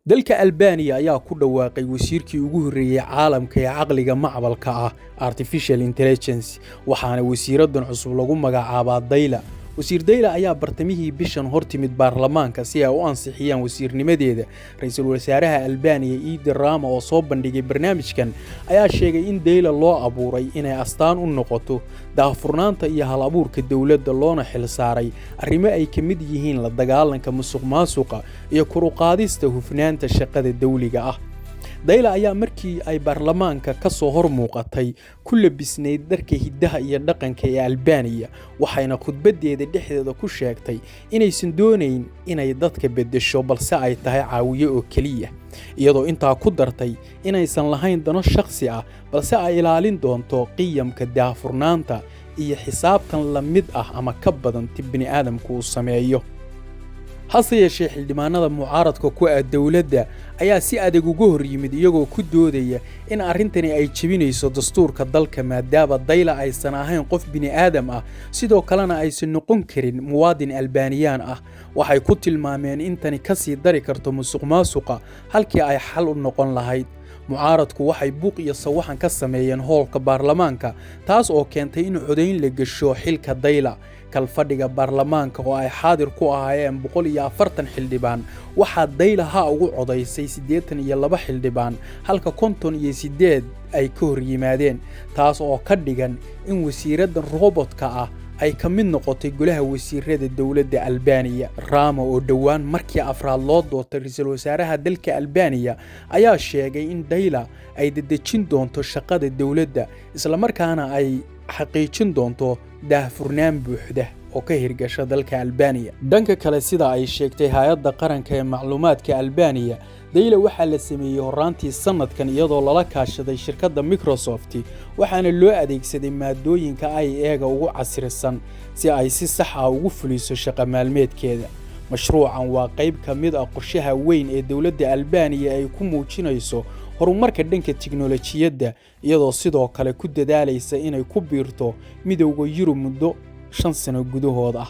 dalka Albania ayaa ku dhawaaqay wasiirkii ugu horeeyay caalamka ee caqliga macmalka ah artificial intelligence waxaana wasiiradan cusub lagu magacaabaa Dayla. wasiir Dayla ayaa bartamihii bishan hortimid baarlamaanka si ay u ansixiyaan wasiirnimadeeda. ra'iisul wasaaraha Albania Edi Rama oo soo bandhigay barnaamijkan ayaa sheegay in Dayla loo abuuray inay astaan u noqoto daahfurnaanta iyo hal-abuurka dawladda loona xil saaray arrimo ay ka mid yihiin la dagaalanka musuqmaasuqa iyo kor u qaadista hufnaanta shaqada dawliga ah. Dayla ayaa markii ay baarlamaanka ka soo hor muuqatay ku labisnayd dharka hiddaha iyo dhaqanka ee Albania waxayna khudbadeeda dhexdeeda ku sheegtay inaysan doonayn inay dadka bedesho balse ay tahay caawiye oo kaliya, iyadoo intaa ku dartay inaysan lahayn dano shakhsi ah balse ay ilaalin doonto qiyamka daahfurnaanta iyo xisaabtan la mid ah ama ka badan bini aadamku uu sameeyo. hase yeeshee xildhibaanada mucaaradka ku ah dawladda ayaa si adag uga hor yimid iyagoo ku doodaya in arrintani ay jebinayso dastuurka dalka maadaama Dayla aysan ahayn qof bini aadam ah sidoo kalena aysan noqon karin muwaadin Albaniyaan ah. waxay ku tilmaameen in tani ka sii dari karto musuqmaasuqa halkii ay xal u noqon lahayd. mucaaradku waxay buuq iyo sawaxan ka sameeyeen hoolka baarlamaanka taas oo keentay in codayn la gasho xilka Dayla. kalfadhiga baarlamaanka oo ay xaadir ku ahaayeen 140 xildhibaan waxaa Dayla ugu codaysay 82 xildhibaan halka 58 ay ka hor yimaadeen, taas oo ka dhigan in wasiiradan robotka ah ay ka mid noqotay golaha wasiirada dawladda Albania. Rama oo dhawaan markii afraad loo doortay ra'iisul wasaaraha dalka Albania ayaa sheegay in Dayla ay dedejin doonto shaqada dawladda isla markaana ay xaqiijin doonto daahfurnaan buuxda oo ka hirgasha dalka Albania. dhanka kale sida ay sheegtay hay'adda qaranka ee macluumaadka Albania, Dayla waxaa la sameeyay horaantii sanadkan iyadoo lala kaashaday shirkadda Microsoft waxaana loo adeegsaday maadooyinka AI-ga ugu casrisan si ay si sax ah ugu fuliso shaqo maalmeedkeeda. mashruucan waa qayb ka mid ah qorshaha weyn ee dawladda Albania ay ku muujinayso horumarka dhanka tiknoolajiyadda iyadoo sidoo kale ku dadaalaysa inay ku biirto midowga Yurub muddo 5 sano gudahood ah.